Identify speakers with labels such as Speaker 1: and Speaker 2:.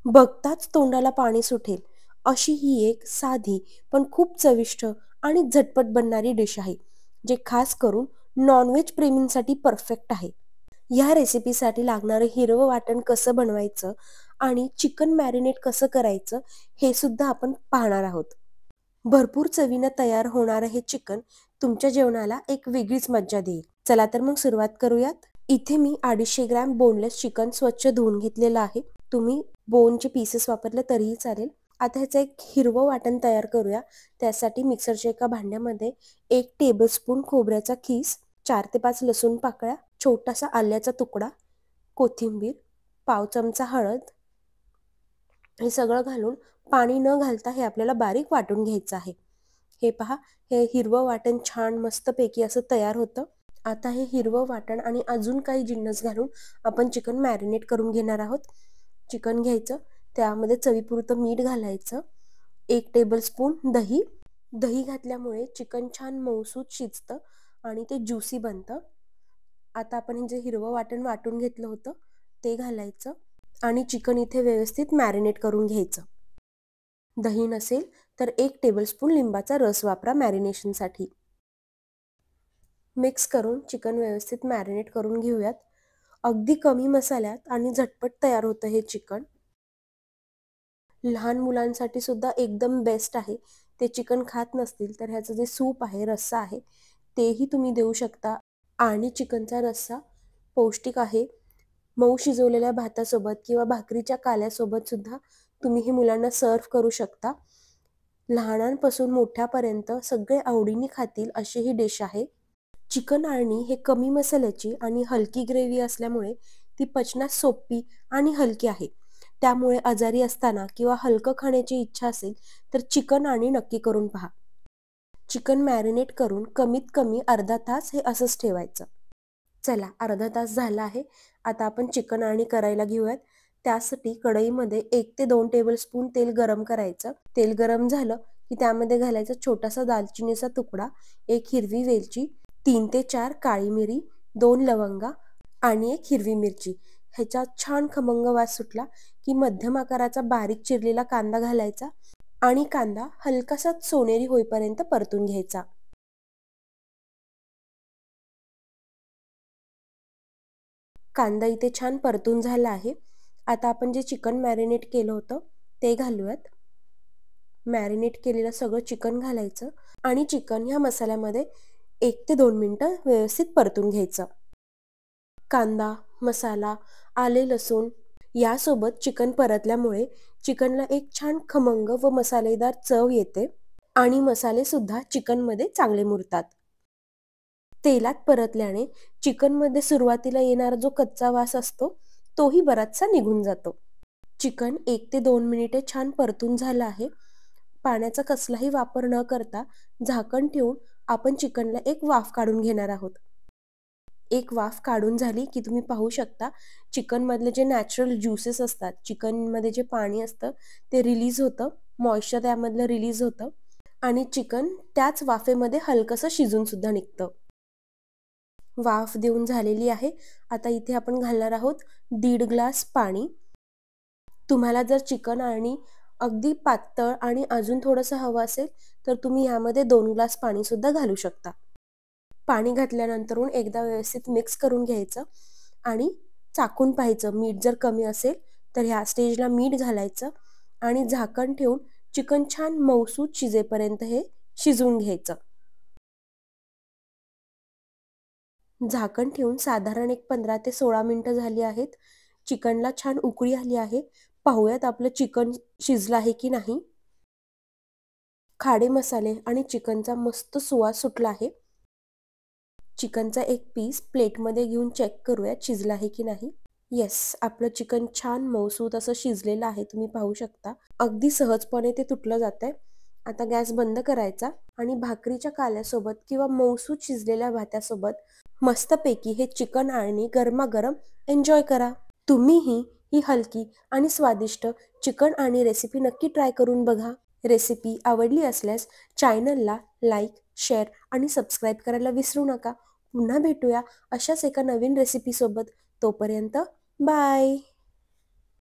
Speaker 1: बघताच तोंडाला पाणी सुटेल अशी ही एक साधी पण खूप चविष्ट आणि झटपट बनणारी डिश आहे, जे खास करून नॉनव्हेज प्रेमींसाठी परफेक्ट आहे. या रेसिपीसाठी लागणारं हिरवं वाटण कसं बनवायचं आणि चिकन मॅरिनेट कसं करायचं हे सुद्धा आपण पाहणार आहोत. भरपूर चवीनं तयार होणारं हे चिकन तुमच्या जेवणाला एक वेगळीच मज्जा देईल. चला तर मग सुरुवात करूयात. इथे मी 250 ग्रॅम बोनलेस चिकन स्वच्छ धुवून घेतलेलं आहे. तुम्ही बोनचे पीसेस वापरले तरीही चालेल. आता ह्याचं एक हिरवं वाटण तयार करूया. त्यासाठी मिक्सरच्या एका भांड्यामध्ये 1 टेबलस्पून खोबऱ्याचा खीस, 4 ते 5 लसूण पाकळ्या, छोटासा आल्याचा तुकडा, कोथिंबीर, पाव चमचा हळद हे सगळं घालून पाणी न घालता हे आपल्याला बारीक वाटून घ्यायचं आहे. हे पहा, हे हिरवं वाटण छान मस्तपैकी असं तयार होतं. आता हे हिरवं वाटण आणि अजून काही जिन्नस घालून आपण चिकन मॅरिनेट करून घेणार आहोत. चिकन घ्यायचं, त्यामध्ये चवीपुरतं मीठ घालायचं, 1 टेबलस्पून दही. दही घातल्यामुळे चिकन छान मऊसूत शिजतं आणि ते ज्युसी बनतं. आता आपण हे जे हिरवं वाटण वाटून घेतलं होतं ते घालायचं आणि चिकन इथे व्यवस्थित मॅरिनेट करून घ्यायचं. दही नसेल तर 1 टेबलस्पून लिंबाचा रस वापरा मॅरिनेशनसाठी. मिक्स करून चिकन व्यवस्थित मॅरिनेट करून घेऊयात. अगदी कमी मसाल्यात आणि झटपट तयार होतं हे चिकन. लहान मुलांसाठी सुद्धा एकदम बेस्ट आहे. ते चिकन खात नसतील तर ह्याचं जे सूप आहे, रस्सा आहे, तेही तुम्ही देऊ शकता. आणि चिकनचा रस्सा पौष्टिक आहे. मऊ शिजवलेल्या भातासोबत किंवा भाकरीच्या काल्यासोबत सुद्धा तुम्ही हे मुलांना सर्व्ह करू शकता. लहानांपासून मोठ्यापर्यंत सगळे आवडीने खातील अशी ही डिश आहे. चिकन आळणी हे कमी मसाल्याची आणि हलकी ग्रेव्ही असल्यामुळे ती पचनास सोपी आणि हलकी आहे. त्यामुळे आजारी असताना किंवा हलकं खाण्याची इच्छा असेल तर चिकन आळणी नक्की करून पहा. चिकन मॅरिनेट करून कमीत कमी अर्धा तास हे असंच ठेवायचं. चला, अर्धा तास झाला आहे. आता आपण चिकन आळणी करायला घेऊयात. त्यासाठी कढईमध्ये 1 ते 2 टेबलस्पून तेल गरम करायचं. तेल गरम झालं की त्यामध्ये घालायचा छोटासा दालचिनीचा तुकडा, 1 हिरवी वेलची, 3 ते 4 काळी मिरी, 2 लवंगा आणि 1 हिरवी मिरची. ह्याचा छान खमंग वास सुटला की मध्यम आकाराचा बारीक चिरलेला कांदा घालायचा आणि कांदा हलकासा सोनेरी होईपर्यंत परतून घ्यायचा. कांदा इथे छान परतून झाला आहे. आता आपण जे चिकन मॅरिनेट केलं होतं ते घालूयात. मॅरिनेट केलेलं सगळं चिकन घालायचं आणि चिकन ह्या मसाल्यामध्ये 1 ते 2 मिनटं व्यवस्थित परतून घ्यायचं. कांदा, मसाला, आले लसूण यासोबत चिकन परतल्यामुळे चिकनला एक छान खमंग व मसालेदार चव येते आणि मसाले सुद्धा चिकनमध्ये चांगले मुरतात. तेलात परतल्याने चिकनमध्ये सुरुवातीला येणारा जो कच्चा वास असतो तोही बराचसा निघून जातो. चिकन 1 ते 2 मिनिटे छान परतून झालं आहे. पाण्याचा कसलाही वापर न करता झाकण ठेवून आपण चिकनला एक वाफ काढून घेणार आहोत. एक वाफ काढून झाली की तुम्ही पाहू शकता चिकनमधले जे नॅचरल ज्युसेस असतात, चिकनमध्ये जे पाणी असतं ते रिलीज होतं, मॉइश्चर त्यामधलं रिलीज होतं आणि चिकन त्याच वाफेमध्ये हलकंसं शिजून सुद्धा निघतं. वाफ देऊन झालेली आहे. आता इथे आपण घालणार आहोत 1.5 ग्लास पाणी. तुम्हाला जर चिकन आणि अगदी पातळ आणि अजून थोडंसं हवं असेल तर तुम्ही यामध्ये 2 ग्लास पाणीसुद्धा घालू शकता. पाणी घातल्यानंतरून एकदा व्यवस्थित मिक्स करून घ्यायचं आणि चाखून पाहायचं. मीठ जर कमी असेल तर ह्या स्टेजला मीठ घालायचं आणि झाकण ठेवून चिकन छान मऊसूत शिजेपर्यंत हे शिजवून घ्यायचं. झाकण ठेवून साधारण एक 15 ते 16 मिनिटं झाली आहेत. चिकनला छान उकळी आली आहे. पाहूयात आपलं चिकन शिजलं आहे की नाही. खाडे मसाले आणि चिकनचा मस्त सुवास सुटला आहे. चिकनचा एक पीस प्लेटमध्ये घेऊन चेक करूयात शिजला आहे की नाही. येस, आपलं चिकन छान मऊसूत असं शिजलेलं आहे. तुम्ही पाहू शकता अगदी सहजपणे ते तुटलं जातंय. आता गॅस बंद करायचा आणि भाकरीच्या काल्यासोबत किंवा मऊसूत शिजलेल्या भातासोबत मस्तपैकी हे चिकन आळणी गरमागरम एन्जॉय करा. तुम्हीही ही हलकी आणि स्वादिष्ट चिकन आळणी रेसिपी नक्की ट्राय करून बघा. रेसिपी आवडली असल्यास चॅनलला लाईक, शेअर आणि सबस्क्राईब करायला विसरू नका. पुन्हा भेटूया अशाच एका नवीन रेसिपीसोबत. तोपर्यंत बाय.